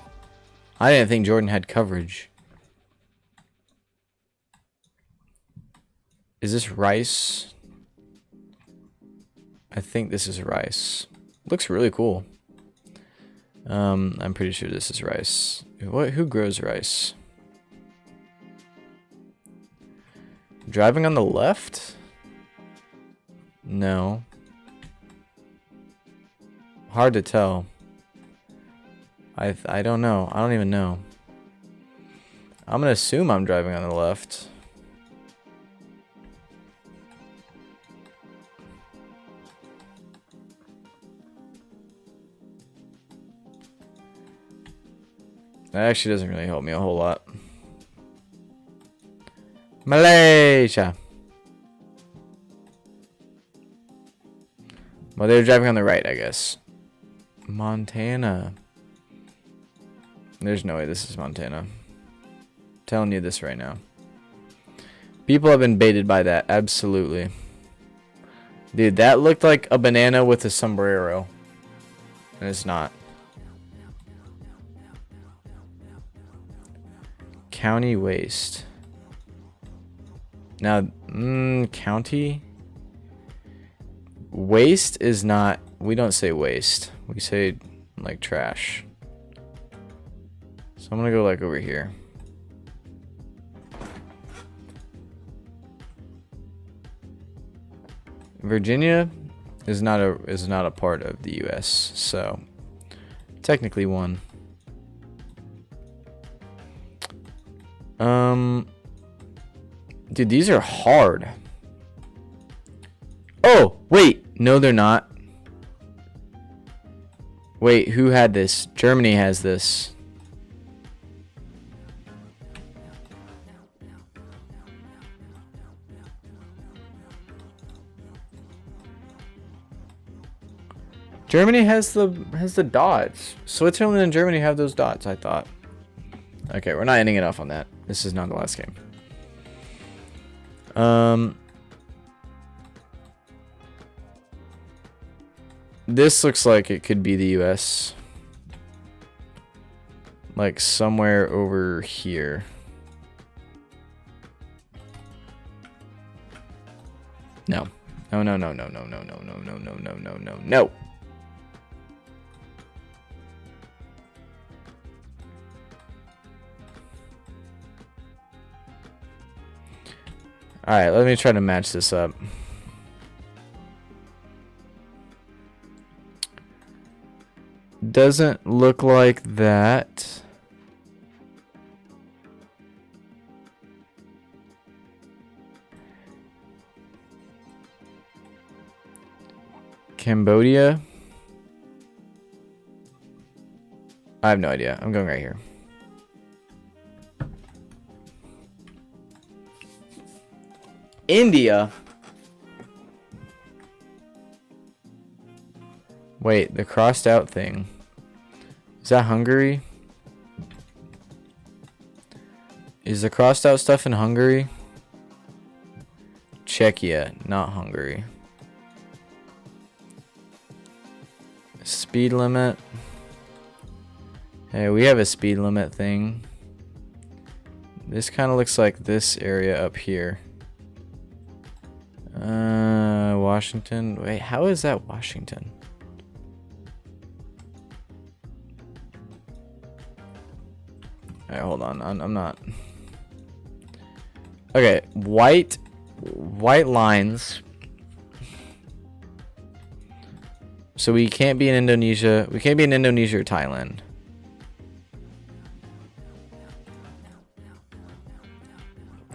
I didn't think Jordan had coverage. Is this rice? I think this is rice. Looks really cool. I'm pretty sure this is rice. Who grows rice? Driving on the left? No. Hard to tell. I don't know. I don't even know. I'm gonna assume I'm driving on the left. That actually doesn't really help me a whole lot. Malaysia. Well, they were driving on the right, I guess. Montana. There's no way this is Montana. I'm telling you this right now. People have been baited by that, absolutely. Dude, that looked like a banana with a sombrero. And it's not. County waste. Now, county waste is not, we don't say waste. We say like trash. So I'm gonna go like over here. Virginia is not a part of the US, so technically one. Dude, these are hard. Oh, wait. No, they're not. Wait, who had this? Germany has this. Germany has the dots. Switzerland and Germany have those dots, I thought. Okay, we're not ending it off on that. This is not the last game. This looks like it could be the US. like somewhere over here. No. No, no, no, no, no, no, no, no, no, no, no, no, no, no. Alright, let me try to match this up. Doesn't look like that. Cambodia? I have no idea. I'm going right here. India? Wait, the crossed out thing. Is that Hungary? Is the crossed out stuff in Hungary? Czechia, not Hungary. Speed limit. Hey, we have a speed limit thing. This kind of looks like this area up here. Washington. Wait, how is that Washington? Alright, hold on. I'm not. Okay, white lines. So we can't be in Indonesia. We can't be in Indonesia or Thailand.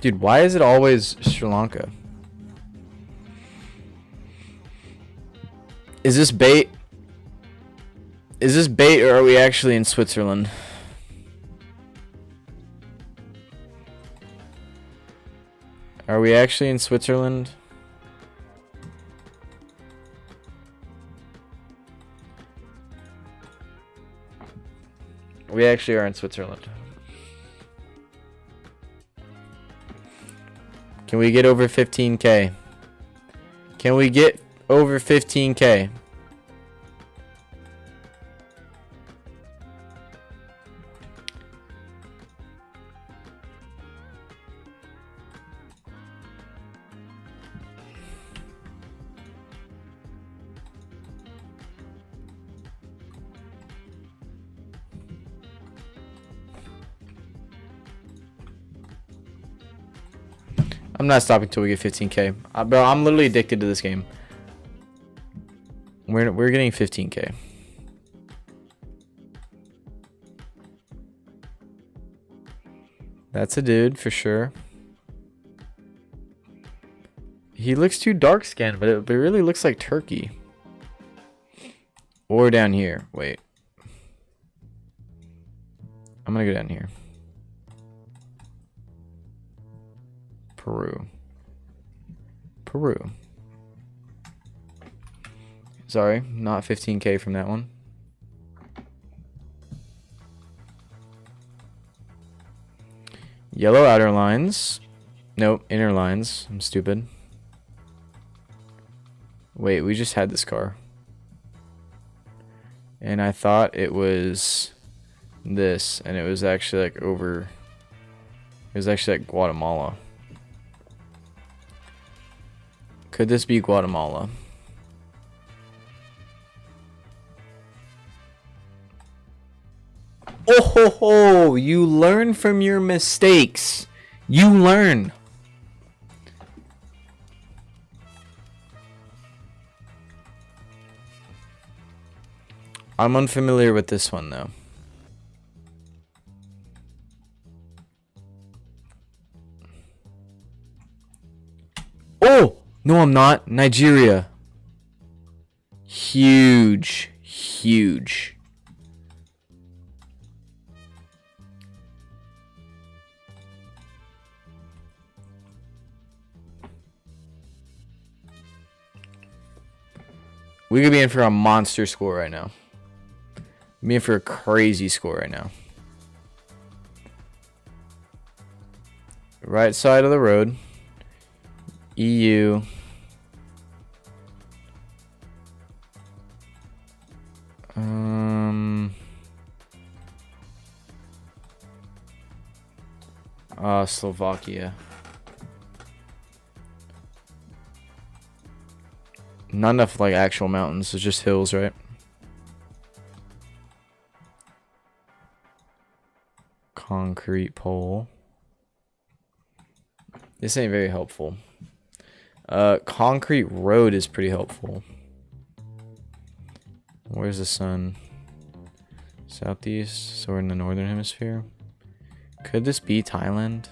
Dude, why is it always Sri Lanka? Is this bait? Is this bait or are we actually in Switzerland? Are we actually in Switzerland? We actually are in Switzerland. Can we get over 15K? Can we get over 15K? I'm not stopping till we get 15K. Bro, I'm literally addicted to this game. We're getting 15K. That's a dude for sure. He looks too dark skinned, but it really looks like Turkey. Or down here. Wait. I'm gonna go down here. Peru. Sorry, not 15K from that one. Yellow outer lines. Nope, inner lines. I'm stupid. Wait, we just had this car. And I thought it was this, and it was actually like over. It was actually like Guatemala. Could this be Guatemala? Oh ho ho! You learn from your mistakes. You learn. I'm unfamiliar with this one though. Oh! No, I'm not. Nigeria. Huge. Huge. We could be in for a monster score right now. Be in for a crazy score right now. Right side of the road. EU. Slovakia. Not enough like actual mountains. It's just hills, right? Concrete pole. This ain't very helpful. Concrete road is pretty helpful. Where's the sun? Southeast, so we're in the northern hemisphere. Could this be Thailand?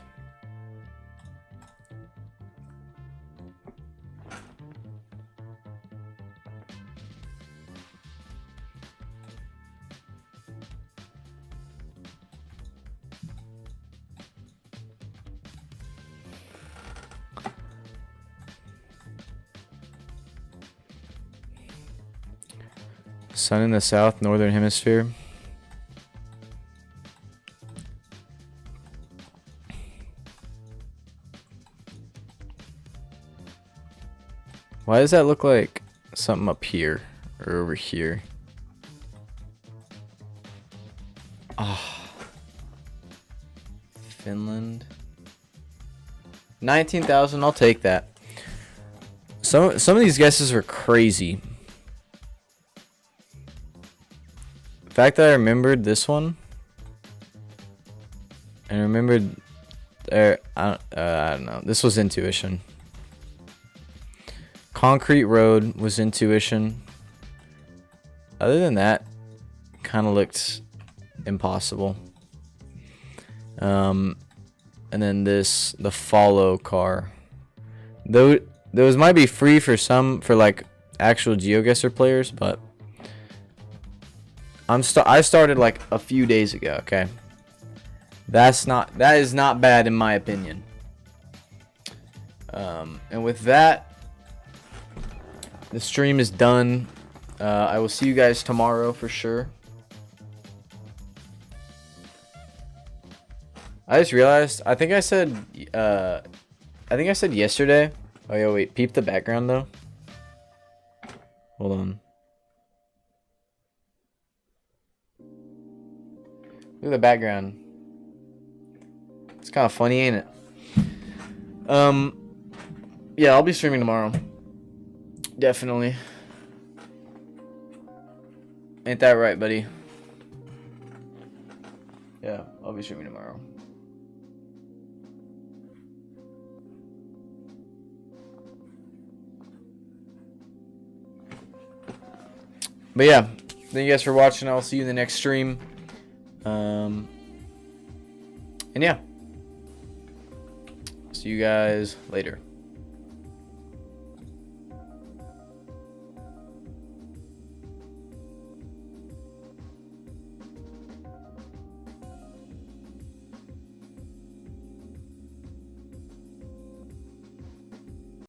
Sun in the south, northern hemisphere. Why does that look like something up here or over here? Ah, Finland. 19,000, I'll take that. Some of these guesses were crazy. The fact that I remembered this one and remembered I don't know. This was intuition. Concrete road was intuition. Other than that, kind of looked impossible. And then this, the follow car. Though those might be free for some, for like actual Geoguessr players, but I started like a few days ago. Okay, that is not bad in my opinion. And with that, the stream is done. I will see you guys tomorrow for sure. I just realized, I think I said yesterday. Oh yeah, wait, peep the background though. Hold on. Look at the background. It's kind of funny, ain't it? Yeah, I'll be streaming tomorrow. Definitely. Ain't that right, buddy? Yeah, I'll be streaming tomorrow. But yeah, thank you guys for watching. I'll see you in the next stream. And yeah, see you guys later.